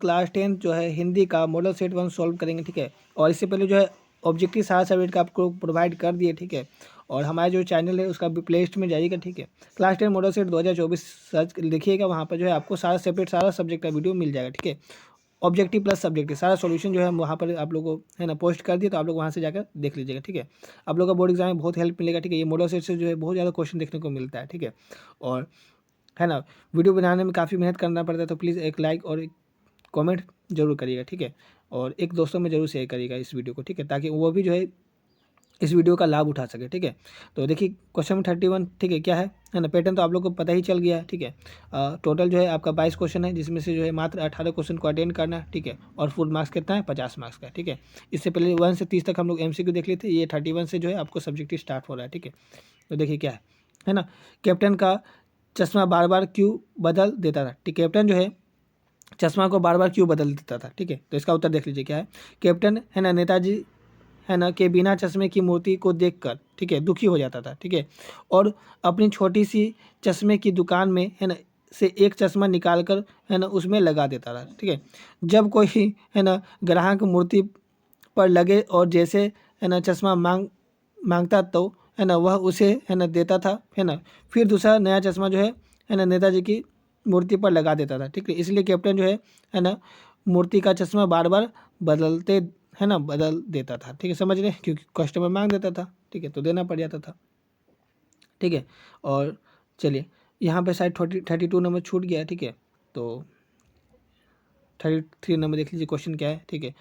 Class 10 जो है हिंदी का मॉडल सेट 1 सॉल्व करेंगे, ठीक है। और इससे पहले जो है ऑब्जेक्टिव सारा सब्जेक्ट का आपको प्रोवाइड कर दिए, ठीक है। और हमारा जो चैनल है उसका भी प्ले लिस्ट में जाइएगा, ठीक है। क्लास 10 मॉडल सेट 2024 सर्च लिखिएगा, वहाँ पर जो है आपको सारा सेपरेट सारा सब्जेक्ट का वीडियो मिल जाएगा, ठीक है। ऑब्जेक्टिव प्लस सब्जेक्टिव सारा सॉल्यूशन जो है हम वहाँ पर आप लोगों को है ना पोस्ट कर दिए, तो आप लोग वहाँ से जाकर देख लीजिएगा, ठीक है। आप लोग का बोर्ड एग्जाम में बहुत हेल्प मिलेगा, ठीक है। ये मॉडल सेट से जो है बहुत ज़्यादा क्वेश्चन देखने को मिलता है, ठीक है। और है ना वीडियो बनाने में काफ़ी मेहनत करना पड़ता है, तो प्लीज़ एक लाइक और एक कमेंट जरूर करिएगा, ठीक है। और एक दोस्तों में जरूर शेयर करिएगा इस वीडियो को, ठीक है, ताकि वो भी जो है इस वीडियो का लाभ उठा सके, ठीक है। तो देखिए क्वेश्चन 31, ठीक है, क्या है ना। पैटर्न तो आप लोग को पता ही चल गया है, ठीक है। टोटल जो है आपका 22 क्वेश्चन है, जिसमें से जो है मात्र 18 क्वेश्चन को अटेंड करना है, ठीक है। और फुल मार्क्स कितना है, 50 मार्क्स का, ठीक है। इससे पहले 1 से 30 तक हम लोग MCQ देख लेते, ये 31 से जो है आपको सब्जेक्टिव स्टार्ट हो रहा है, ठीक है। तो देखिए क्या है ना। कैप्टन का चश्मा बार बार क्यों बदल देता था, ठीक। कैप्टन जो है चश्मा को बार बार क्यों बदल देता था, ठीक है। तो इसका उत्तर देख लीजिए क्या है। कैप्टन है ना नेताजी है ना के बिना चश्मे की मूर्ति को देखकर, ठीक है, दुखी हो जाता था, ठीक है। और अपनी छोटी सी चश्मे की दुकान में है ना से एक चश्मा निकाल कर है ना उसमें लगा देता था, ठीक है। जब कोई है ना ग्राहक मूर्ति पर लगे और जैसे है ना चश्मा मांगता तो है ना वह उसे है ना देता था, है ना। फिर दूसरा नया चश्मा जो है ना नेताजी की मूर्ति पर लगा देता था, ठीक है। इसलिए कैप्टन जो है ना मूर्ति का चश्मा बार बार बदलते है ना बदल देता था, ठीक है, समझ रहे हैं, क्योंकि कस्टमर मांग देता था, ठीक है, तो देना पड़ जाता था, ठीक है। और चलिए यहाँ पे शायद 32 नंबर छूट गया है, ठीक है। तो 33 नंबर देख लीजिए क्वेश्चन क्या है, ठीक है।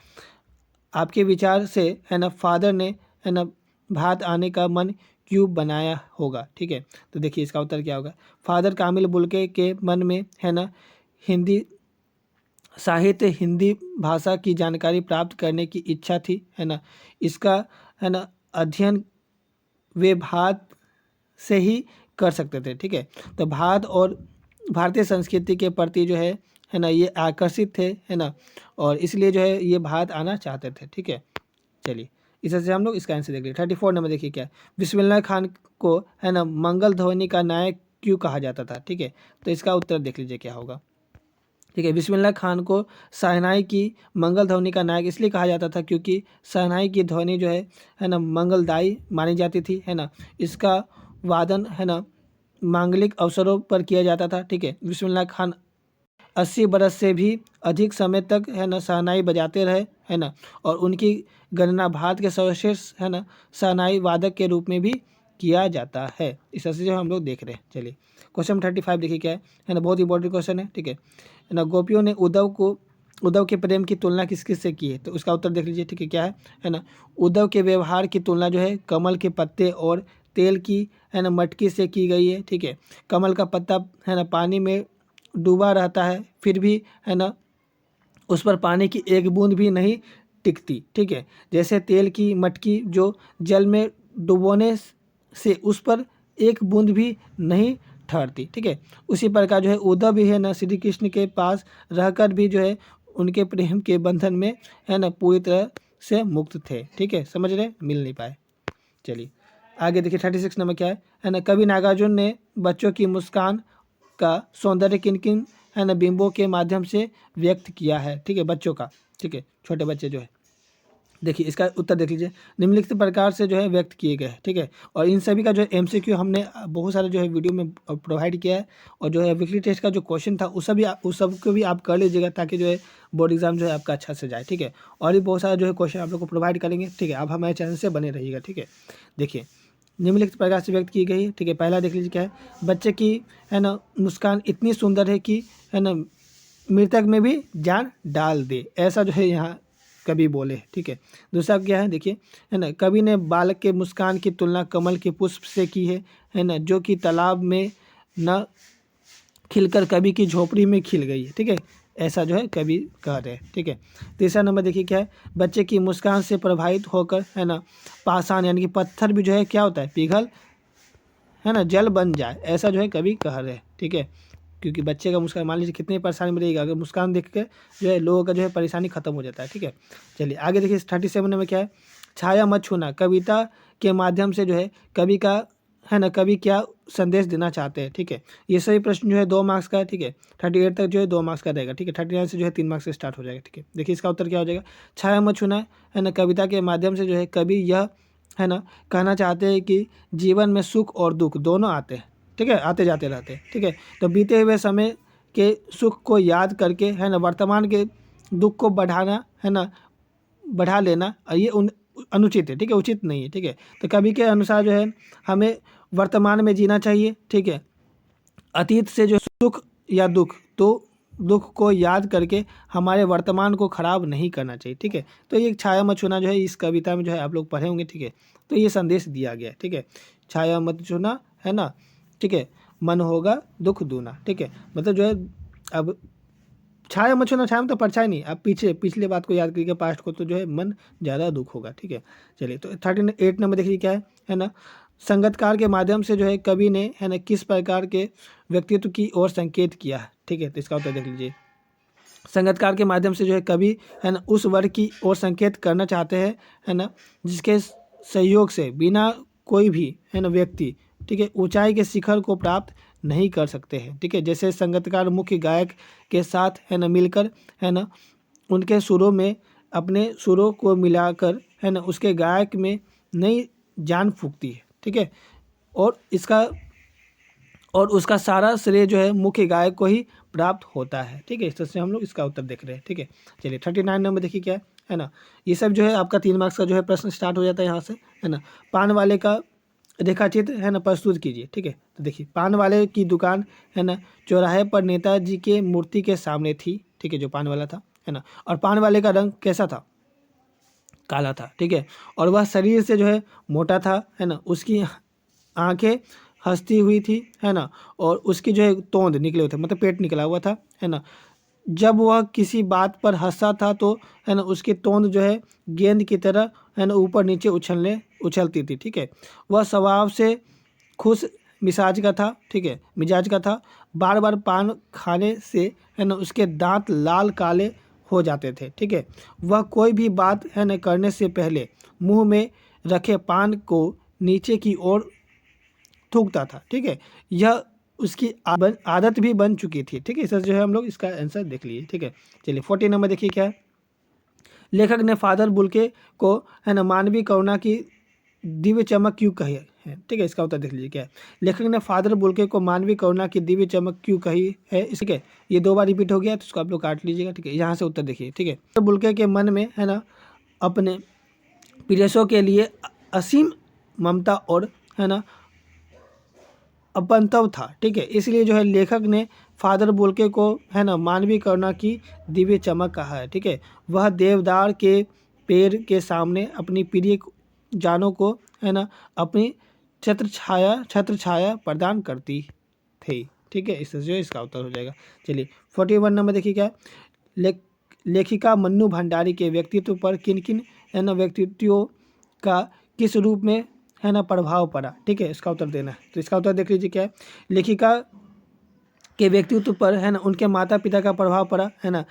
आपके विचार से है ना फादर ने है ना भात आने का मन क्यों बनाया होगा, ठीक है। तो देखिए इसका उत्तर क्या होगा। फादर कामिल बुल्के के मन में है ना हिंदी साहित्य हिंदी भाषा की जानकारी प्राप्त करने की इच्छा थी, है ना। इसका है ना अध्ययन वे भारत से ही कर सकते थे, ठीक है। तो भारत और भारतीय संस्कृति के प्रति जो है ना ये आकर्षित थे, है ना। और इसलिए जो है ये भारत आना चाहते थे, ठीक है। चलिए इस तरह से हम लोग इसका आंसर देख लीजिए। 34 नंबर देखिए क्या है। बिस्मिल्लाह खान को है ना मंगल ध्वनि का नायक क्यों कहा जाता था, ठीक है। तो इसका उत्तर देख लीजिए क्या होगा, ठीक है। बिस्मिल्लाह खान को शहनाई की मंगल ध्वनि का नायक इसलिए कहा जाता था क्योंकि शहनाई की ध्वनि जो है ना मंगलदायी मानी जाती थी, है ना। इसका वादन है ना मांगलिक अवसरों पर किया जाता था, ठीक है। बिस्मिल्लाह खान 80 बरस से भी अधिक समय तक है ना शहनाई बजाते रहे, है ना। और उनकी गणना भारत के सर्वश्रेष्ठ है ना शहनाई वादक के रूप में भी किया जाता है। इस तरह से जो हम लोग देख रहे हैं। चलिए क्वेश्चन 35 देखिए क्या है ना बहुत इंपॉर्टेंट क्वेश्चन है, ठीक है ना। गोपियों ने उद्धव के प्रेम की तुलना किस किस से की है, तो उसका उत्तर देख लीजिए, ठीक है क्या है ना। उद्धव के व्यवहार की तुलना जो है कमल के पत्ते और तेल की है ना मटकी से की गई है, ठीक है। कमल का पत्ता है ना पानी में डूबा रहता है, फिर भी है ना उस पर पानी की एक बूंद भी नहीं टिकती, ठीक है। जैसे तेल की मटकी जो जल में डुबोने से उस पर एक बूंद भी नहीं ठहरती, ठीक है। उसी प्रकार जो है उद्धव भी है ना श्री कृष्ण के पास रहकर भी जो है उनके प्रेम के बंधन में है ना पूरी तरह से मुक्त थे, ठीक है, समझ रहे, मिल नहीं पाए। चलिए आगे देखिए 36 नंबर क्या है ना। कवि नागार्जुन ने बच्चों की मुस्कान का सौंदर्य किन किन है ना बिंबों के माध्यम से व्यक्त किया है, ठीक है, बच्चों का, ठीक है, छोटे बच्चे जो है। देखिए इसका उत्तर देख लीजिए। निम्नलिखित प्रकार से जो है व्यक्त किए गए हैं, ठीक है। और इन सभी का जो है MCQ हमने बहुत सारे जो है वीडियो में प्रोवाइड किया है। और जो है वीकली टेस्ट का जो क्वेश्चन था उस सब को भी आप कर लीजिएगा, ताकि जो है बोर्ड एग्जाम जो है आपका अच्छा से जाए, ठीक है। और भी बहुत सारा जो है क्वेश्चन आप लोग को प्रोवाइड करेंगे, ठीक है। आप हमारे चैनल से बने रहिएगा, ठीक है। देखिए निम्नलिखित प्रकार से व्यक्त की गई है, ठीक है। पहला देख लीजिए क्या है। बच्चे की है ना मुस्कान इतनी सुंदर है कि है ना मृतक में भी जान डाल दे, ऐसा जो है यहाँ कवि बोले, ठीक है। दूसरा क्या है देखिए है ना। कवि ने बालक के मुस्कान की तुलना कमल के पुष्प से की है ना जो कि तालाब में न खिलकर कवि की झोपड़ी में खिल गई है, ठीक है, ऐसा जो है कवि कह रहे हैं, ठीक है। तीसरा नंबर देखिए क्या है। बच्चे की मुस्कान से प्रभावित होकर है ना पाषाण यानी कि पत्थर भी जो है क्या होता है पिघल है ना जल बन जाए, ऐसा जो है कवि कह रहे हैं, ठीक है। क्योंकि बच्चे का मुस्कान मान लीजिए कितनी परेशानी में रहेगा, अगर मुस्कान देख के जो है लोगों का जो है परेशानी खत्म हो जाता है, ठीक है। चलिए आगे देखिए 37 में क्या है। छाया मत छूना कविता के माध्यम से जो है कवि का है ना कवि क्या संदेश देना चाहते हैं। ठीक है, ये सभी प्रश्न जो है 2 मार्क्स का है। ठीक है, 38 तक जो है 2 मार्क्स का रहेगा। ठीक है, 39 से जो है 3 मार्क्स से स्टार्ट हो जाएगा। ठीक है, देखिए इसका उत्तर क्या हो जाएगा, छाया मत छूना है ना। कविता के माध्यम से जो है कवि यह है ना कहना चाहते हैं कि जीवन में सुख और दुख दोनों आते हैं। ठीक है, आते जाते रहते हैं। ठीक है, तो बीते हुए समय के सुख को याद करके है ना वर्तमान के दुख को बढ़ाना है ना, बढ़ा लेना ये अनुचित है। ठीक है, उचित नहीं है। ठीक है, तो कवि के अनुसार जो है हमें वर्तमान में जीना चाहिए। ठीक है, अतीत से जो सुख या दुख तो दुख को याद करके हमारे वर्तमान को खराब नहीं करना चाहिए। ठीक है, तो ये छाया मत छूना जो है इस कविता में जो है आप लोग पढ़े होंगे। ठीक है, तो ये संदेश दिया गया है। ठीक है, छाया मत छूना है ना। ठीक है, मन होगा दुख दूना। ठीक है, मतलब जो है अब छाया मत छूना, छाया में तो परछाई नहीं, आप पिछले बात को याद करिएगा, पास्ट को, तो जो है मन ज़्यादा दुख होगा। ठीक है, चलिए तो 38 नंबर देखिए क्या है ना। संगतकार के माध्यम से जो है कवि ने है ना किस प्रकार के व्यक्तित्व की ओर संकेत किया है। ठीक है, तो इसका उत्तर देख लीजिए। संगतकार के माध्यम से जो है कवि है ना उस वर्ग की ओर संकेत करना चाहते हैं है ना जिसके सहयोग से बिना कोई भी है ना व्यक्ति, ठीक है, ऊंचाई के शिखर को प्राप्त नहीं कर सकते हैं। ठीक है, जैसे संगतकार मुख्य गायक के साथ है ना मिलकर है ना उनके सुरों में अपने सुरों को मिलाकर है ना उसके गायक में नई जान फूंकती है। ठीक है, और उसका सारा श्रेय जो है मुख्य गायक को ही प्राप्त होता है। ठीक है, इस तरह से हम लोग इसका उत्तर देख रहे हैं। ठीक है, चलिए 39 नंबर देखिए क्या है ना। ये सब जो है आपका 3 मार्क्स का जो है प्रश्न स्टार्ट हो जाता है यहाँ से है ना। पान वाले का रेखाचित्र है ना प्रस्तुत कीजिए। ठीक है, तो देखिए पान वाले की दुकान है ना चौराहे पर नेताजी के मूर्ति के सामने थी। ठीक है, जो पान वाला था है ना, और पान वाले का रंग कैसा था, काला था। ठीक है, और वह शरीर से जो है मोटा था है ना, उसकी आंखें हंसती हुई थी है ना, और उसकी जो है तोंद निकले हुए थे, मतलब पेट निकला हुआ था है ना। जब वह किसी बात पर हंसा था तो है ना उसकी तोंद जो है गेंद की तरह है ना ऊपर नीचे उछलती थी। ठीक है, वह स्वभाव से खुश मिजाज का था। ठीक है, मिजाज का था। बार बार पान खाने से है ना उसके दांत लाल काले हो जाते थे। ठीक है, वह कोई भी बात है ना करने से पहले मुंह में रखे पान को नीचे की ओर थूकता था। ठीक है, यह उसकी आदत भी बन चुकी थी। ठीक है, इस तरह जो है हम लोग इसका आंसर देख लिए। ठीक है, चलिए 40 नंबर देखिए क्या है। लेखक ने फादर बुल्के को है ना मानवीय करुणा की दिव्य चमक क्यों कही है। ठीक है, इसका उत्तर देख लीजिए क्या है। लेखक ने फादर बुल्के को मानवीय करुणा की दिव्य चमक क्यों कही है। इसके ये 2 बार रिपीट हो गया, तो इसको आप लोग काट लीजिएगा। ठीक है, यहाँ से उत्तर देखिए। ठीक है, फादर बुल्के के मन में है ना अपने प्रियसों के लिए असीम ममता और है ना अपंतव था। ठीक है, इसलिए जो है लेखक ने फादर बुल्के को है ना मानवीय करुणा की दिव्य चमक कहा है। ठीक है, वह देवदार के पेड़ के सामने अपनी प्रिय जानों को है ना अपनी छत्र छाया प्रदान करती थी। ठीक है, इससे जो इसका उत्तर हो जाएगा। चलिए 41 नंबर देखिए क्या है। लेखिका मन्नू भंडारी के व्यक्तित्व पर किन किन है ना व्यक्तित्वों का किस रूप में है ना प्रभाव पड़ा। ठीक है, इसका उत्तर देना है। तो इसका उत्तर देख लीजिए क्या है। लेखिका के व्यक्तित्व पर है ना उनके माता पिता का प्रभाव पड़ा है ना।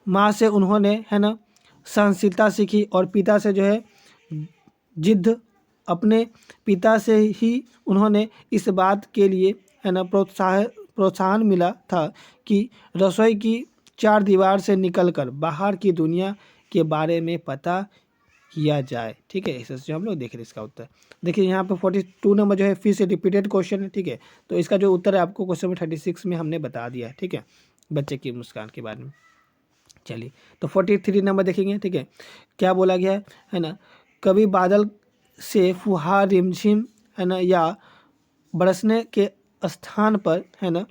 माँ से उन्होंने है ना सहनशीलता सीखी, और पिता से जो है जिद्द। अपने पिता से ही उन्होंने इस बात के लिए है ना प्रोत्साहन मिला था कि रसोई की 4 दीवार से निकलकर बाहर की दुनिया के बारे में पता किया जाए। ठीक है, इस जो हम लोग देख रहे हैं इसका उत्तर। देखिए यहाँ पे 42 नंबर जो है फिर से रिपीटेड क्वेश्चन है। ठीक है, तो इसका जो उत्तर है आपको क्वेश्चन नंबर 36 में हमने बता दिया है। ठीक है, बच्चे की मुस्कान के बारे में। चलिए तो 43 नंबर देखेंगे। ठीक है, क्या बोला गया है ना। कभी बादल से फुहार रिमझिम है ना या बरसने के स्थान पर है ना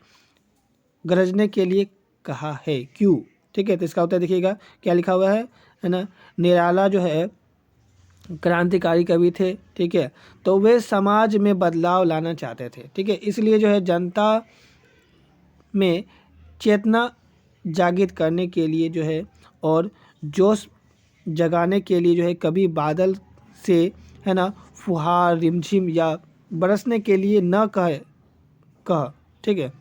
गरजने के लिए कहा है, क्यों। ठीक है, तो इसका उत्तर देखिएगा क्या लिखा हुआ है ना। निराला जो है क्रांतिकारी कवि थे। ठीक है, तो वे समाज में बदलाव लाना चाहते थे। ठीक है, इसलिए जो है जनता में चेतना जागृत करने के लिए जो है और जोश जगाने के लिए जो है कभी बादल से है ना फुहार रिमझिम या बरसने के लिए न कह ठीक है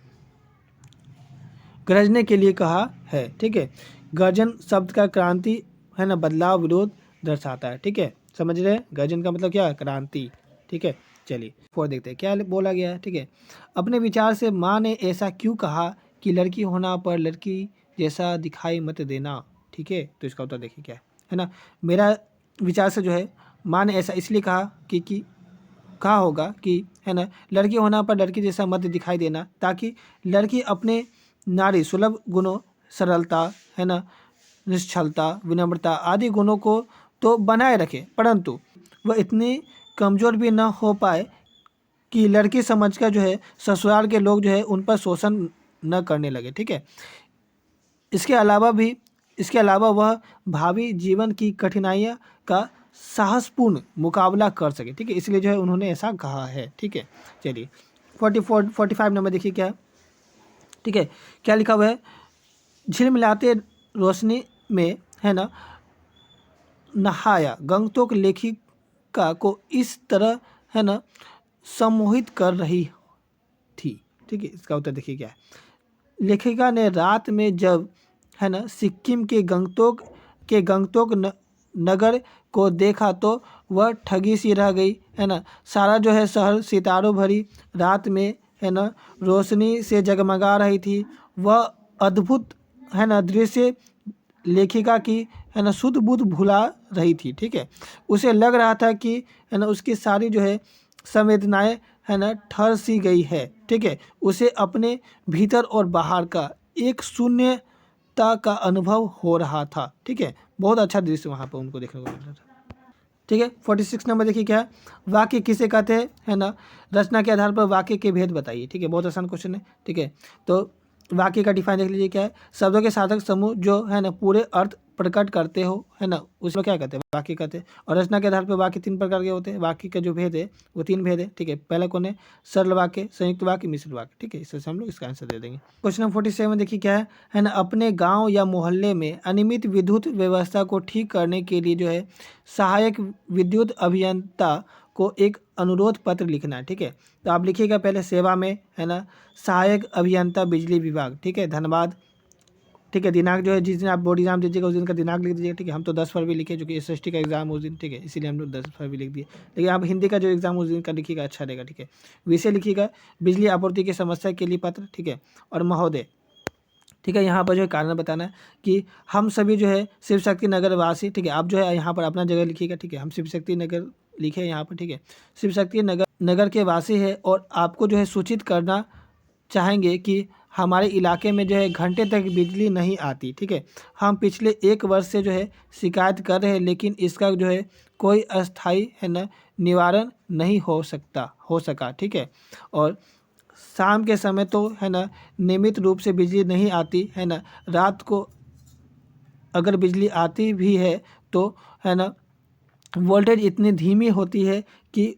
गरजने के लिए कहा है। ठीक है, गर्जन शब्द का क्रांति है ना बदलाव विरोध दर्शाता है। ठीक है, समझ रहे हैं, गर्जन का मतलब क्या है, क्रांति। ठीक है, चलिए 4 देखते हैं क्या बोला गया है। ठीक है, अपने विचार से माँ ने ऐसा क्यों कहा कि लड़की होना पर लड़की जैसा दिखाई मत देना। ठीक है, तो इसका उत्तर देखिए क्या है ना। मेरा विचार से जो है माँ ने ऐसा इसलिए कहा कि कहा होगा कि है ना, लड़की होना पर लड़की जैसा मत दिखाई देना, ताकि लड़की अपने नारी सुलभ गुणों, सरलता, है ना, निश्चलता, विनम्रता आदि गुणों को तो बनाए रखे, परंतु वह इतनी कमज़ोर भी न हो पाए कि लड़की समझकर जो है ससुराल के लोग जो है उन पर शोषण न करने लगे। ठीक है, इसके अलावा वह भावी जीवन की कठिनाइयों का साहसपूर्ण मुकाबला कर सके। ठीक है, इसलिए जो है उन्होंने ऐसा कहा है। ठीक है, चलिए 45 नंबर देखिए क्या है। ठीक है, क्या लिखा हुआ है, झिलमिलाते रोशनी में, है ना, नहाया गंगटोक लेखिका को इस तरह, है ना, सम्मोहित कर रही थी। ठीक है, इसका उत्तर देखिए क्या है। लेखिका ने रात में जब, है ना, सिक्किम के गंगटोक नगर को देखा तो वह ठगी सी रह गई। है ना, सारा जो है शहर सितारों भरी रात में, है ना, रोशनी से जगमगा रही थी। वह अद्भुत, है ना, दृश्य लेखिका की, है ना, शुद्ध बुद्ध भुला रही थी। ठीक है, उसे लग रहा था कि, है ना, उसकी सारी जो है संवेदनाएं, है ना, ठहर सी गई है। ठीक है, उसे अपने भीतर और बाहर का एक शून्यता का अनुभव हो रहा था। ठीक है, बहुत अच्छा दृश्य वहाँ पर उनको देखने को मिल रहा था। ठीक है, 46 नंबर देखिए क्या है, वाक्य किसे कहते हैं, है ना, रचना के आधार पर वाक्य के भेद बताइए। ठीक है, बहुत आसान क्वेश्चन है। ठीक है, तो वाक्य का डिफाइन देख लीजिए क्या है, शब्दों के सार्थक समूह जो, है ना, पूरे अर्थ प्रकट करते हो, है ना, उसमें क्या कहते हैं, वाक्य कहते हैं। और रचना के आधार पर वाक्य 3 प्रकार के होते हैं। वाक्य का जो भेद है वो 3 भेद है। ठीक है, पहला कौन है, सरल वाक्य, संयुक्त वाक्य, मिश्र वाक्य। ठीक है, इससे हम लोग इसका आंसर दे देंगे। क्वेश्चन नंबर 47 देखिए क्या है ना, अपने गाँव या मोहल्ले में अनियमित विद्युत व्यवस्था को ठीक करने के लिए जो है सहायक विद्युत अभियंता को एक अनुरोध पत्र लिखना है। ठीक है, तो आप लिखिएगा पहले सेवा में, है ना, सहायक अभियंता बिजली विभाग। ठीक है, धन्यवाद। ठीक है, दिनांक जो है जिस दिन आप बोर्ड एग्जाम दीजिएगा उस दिन का दिनांक लिख दीजिएगा। ठीक है, हम तो 10 फरवरी लिखे, जो कि SST का एग्जाम उस दिन। ठीक है, इसीलिए हम लोग 10 फरवरी लिख दिए, लेकिन आप हिंदी का जो एग्जाम उस दिन का लिखिएगा, अच्छा रहेगा। ठीक है, विषय लिखिएगा बिजली आपूर्ति की समस्या के लिए पत्र। ठीक है, और महोदय, ठीक है, यहाँ पर जो है कारण बताना है कि हम सभी जो है शिव शक्ति नगर वासी। ठीक है, आप जो है यहाँ पर अपना जगह लिखिएगा। ठीक है, हम शिव शक्ति नगर लिखे यहाँ पर। ठीक है, शिव शक्ति नगर के वासी है और आपको जो है सूचित करना चाहेंगे कि हमारे इलाके में जो है घंटे तक बिजली नहीं आती। ठीक है, हम पिछले 1 वर्ष से जो है शिकायत कर रहे हैं, लेकिन इसका जो है कोई अस्थायी, है ना, निवारण नहीं हो सका। ठीक है, और शाम के समय तो, है ना, नियमित रूप से बिजली नहीं आती, है ना। रात को अगर बिजली आती भी है तो, है ना, वोल्टेज इतनी धीमी होती है कि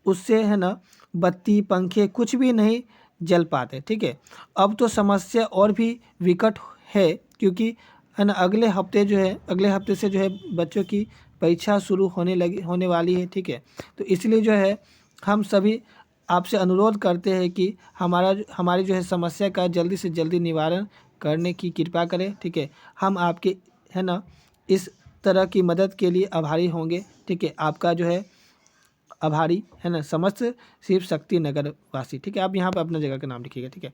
उससे, है ना, बत्ती पंखे कुछ भी नहीं जल पाते। ठीक है, अब तो समस्या और भी विकट है, क्योंकि, है ना, अगले हफ्ते से जो है बच्चों की परीक्षा शुरू होने वाली है। ठीक है, तो इसलिए जो है हम सभी आपसे अनुरोध करते हैं कि हमारी जो है समस्या का जल्दी से जल्दी निवारण करने की कृपा करें। ठीक है, हम आपके, है ना, इस तरह की मदद के लिए आभारी होंगे। ठीक है, आपका जो है आभारी, है ना, समस्त शिव शक्ति नगर वासी। ठीक है, आप यहाँ पर अपना जगह का नाम लिखिएगा। ठीक है,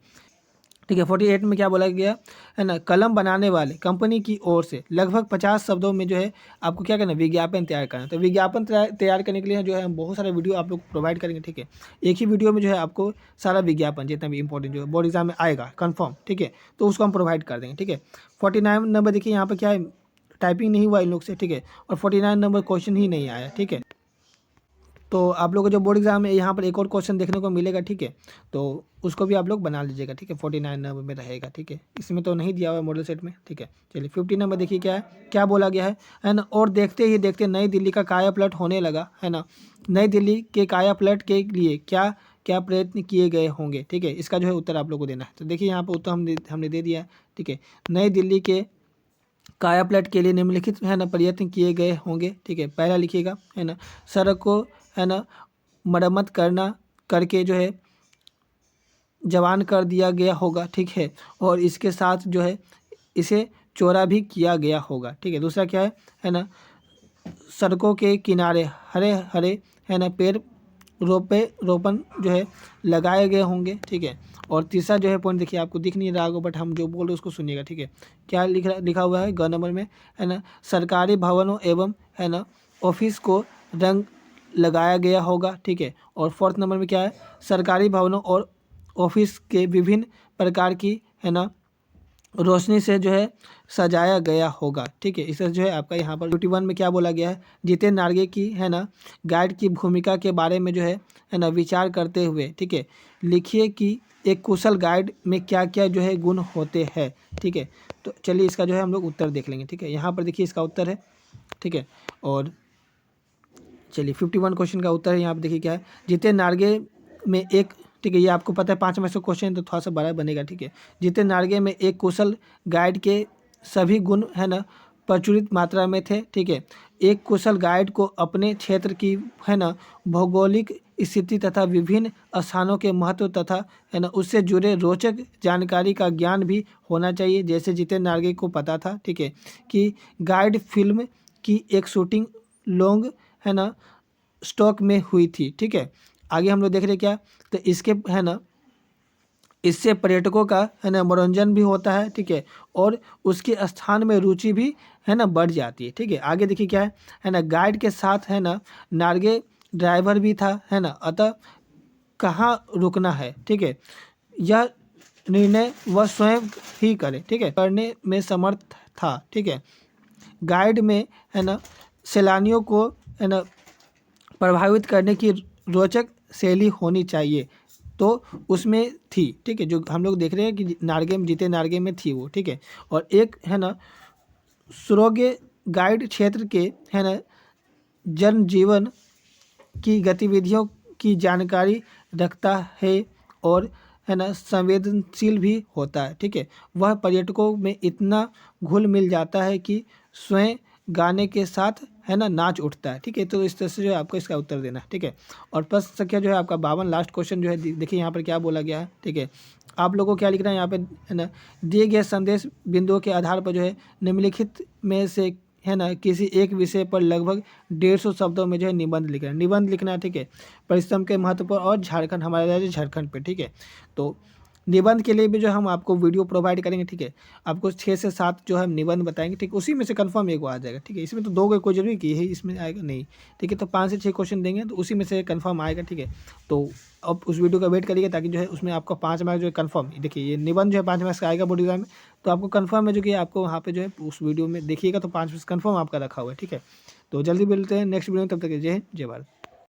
ठीक है, 48 में क्या बोला गया, है ना, कलम बनाने वाले कंपनी की ओर से लगभग 50 शब्दों में जो है आपको क्या करना है, विज्ञापन तैयार करना है। तो विज्ञापन तैयार करने के लिए जो है हम बहुत सारे वीडियो आप लोग प्रोवाइड करेंगे। ठीक है, एक ही वीडियो में जो है आपको सारा विज्ञापन जितना भी इंपॉर्टेंट जो है बोर्ड एग्जाम में आएगा कन्फर्म। ठीक है, तो उसको हम प्रोवाइड कर देंगे। ठीक है, 49 नंबर देखिए यहाँ पर क्या है, टाइपिंग नहीं हुआ इन लोग से। ठीक है, और 49 नंबर क्वेश्चन ही नहीं आया। ठीक है, तो आप लोगों को जो बोर्ड एग्जाम है यहाँ पर एक और क्वेश्चन देखने को मिलेगा। ठीक है, तो उसको भी आप लोग बना लीजिएगा। ठीक है, 49 नंबर में रहेगा। ठीक है, इसमें तो नहीं दिया हुआ है मॉडल सेट में। ठीक है, चलिए 50 नंबर देखिए क्या है, क्या बोला गया है ना, और देखते ही देखते नई दिल्ली का काया पलट होने लगा। है ना, नई दिल्ली के काया पलट के लिए क्या क्या प्रयत्न किए गए होंगे। ठीक है, इसका जो है उत्तर आप लोग को देना है। तो देखिए यहाँ पर उत्तर हमने दे दिया है। ठीक है, नई दिल्ली के काया पलट के लिए निम्नलिखित, है ना, प्रयत्न किए गए होंगे। ठीक है, पहला लिखिएगा, है ना, सड़क को, है ना, मरम्मत करके जो है जवान कर दिया गया होगा। ठीक है, और इसके साथ जो है इसे चौड़ा भी किया गया होगा। ठीक है, दूसरा क्या है ना, सड़कों के किनारे हरे हरे, है ना, पेड़ रोपण जो है लगाए गए होंगे, ठीक है। और तीसरा जो है पॉइंट देखिए, आपको दिख नहीं रहा होगा बट हम जो बोल रहे हैं उसको सुनिएगा, ठीक है। क्या लिखा हुआ है ग नंबर में, है ना, सरकारी भवनों एवं, है ना, ऑफिस को रंग लगाया गया होगा, ठीक है। और फोर्थ नंबर में क्या है, सरकारी भवनों और ऑफिस के विभिन्न प्रकार की, है ना, रोशनी से जो है सजाया गया होगा, ठीक है। इससे जो है आपका यहाँ पर 51 में क्या बोला गया है, जितेंद्र नार्गे की, है ना, गाइड की भूमिका के बारे में जो है ना, विचार करते हुए, ठीक है, लिखिए कि एक कुशल गाइड में क्या क्या जो है गुण होते हैं, ठीक है। तो चलिए इसका जो है हम लोग उत्तर देख लेंगे, ठीक है। यहाँ पर देखिए इसका उत्तर है, ठीक है। और चलिए 51 क्वेश्चन का उत्तर है, यहाँ पर देखिए क्या है, जितेंद्र नार्गे में एक, ठीक है, ये आपको पता है 5 में से क्वेश्चन तो थोड़ा सा बड़ा बनेगा, ठीक है। जितेंद्र नार्गे में एक कुशल गाइड के सभी गुण, है ना, प्रचुरित मात्रा में थे, ठीक है। एक कुशल गाइड को अपने क्षेत्र की, है ना, भौगोलिक स्थिति तथा विभिन्न स्थानों के महत्व तथा, है ना, उससे जुड़े रोचक जानकारी का ज्ञान भी होना चाहिए, जैसे जितेंद्र नार्गे को पता था, ठीक है, कि गाइड फिल्म की एक शूटिंग लॉन्ग, है ना, स्टॉक में हुई थी, ठीक है। आगे हम लोग देख रहे क्या, तो इसके, है ना, इससे पर्यटकों का, है ना, मनोरंजन भी होता है, ठीक है। और उसके स्थान में रुचि भी, है ना, बढ़ जाती है, ठीक है। आगे देखिए क्या है ना, गाइड के साथ, है ना, नार्गे ड्राइवर भी था, है ना, अतः कहाँ रुकना है, ठीक है, यह निर्णय वह स्वयं ही करे, ठीक है, करने में समर्थ था, ठीक है। गाइड में, है ना, सैलानियों को, है ना, प्रभावित करने की रोचक शैली होनी चाहिए, तो उसमें थी, ठीक है, जो हम लोग देख रहे हैं कि नार्गे में, जितेंद्र नार्गे में थी वो, ठीक है। और एक, है ना, श्रोग्य गाइड क्षेत्र के, है ना, जनजीवन की गतिविधियों की जानकारी रखता है और, है ना, संवेदनशील भी होता है, ठीक है। वह पर्यटकों में इतना घुल मिल जाता है कि स्वयं गाने के साथ, है ना, नाच उठता है, ठीक है। तो इस तरह से जो है आपको इसका उत्तर देना है, ठीक है। और प्रश्न संख्या जो है आपका 52, लास्ट क्वेश्चन जो है देखिए यहाँ पर क्या बोला गया है, ठीक है। आप लोगों को क्या लिखना है यहाँ पे, है ना, दिए गए संदेश बिंदुओं के आधार पर जो है निम्नलिखित में से, है ना, किसी एक विषय पर लगभग 150 शब्दों में जो है निबंध लिखना है, ठीक है, परिश्रम के महत्व पर और झारखंड, हमारे राज्य झारखंड पे, ठीक है। तो निबंध के लिए भी जो हम आपको वीडियो प्रोवाइड करेंगे, ठीक है। आपको 6 से 7 जो हम निबंध बताएंगे, ठीक, उसी में से कंफर्म एक आ जाएगा, ठीक है। इसमें तो दोगे कोई जरूरी कि यही इसमें आएगा नहीं, ठीक है। तो 5 से 6 क्वेश्चन देंगे तो उसी में से कंफर्म आएगा, ठीक है। तो अब उस वीडियो का वेट करिए ताकि जो है उसमें आपको 5 मार्क्स जो है कंफर्म, देखिए ये निबंध जो है 5 मार्क्स का आएगा बोर्ड एग्जाम में, तो आपको कंफर्म है जो कि आपको वहाँ पे जो है उस वीडियो में देखिएगा तो 5 मार्क्स कंफर्म आपका रखा हुआ है, ठीक है। तो जल्दी मिलते हैं नेक्स्ट वीडियो में, तब तक जय हिंद जय भारत।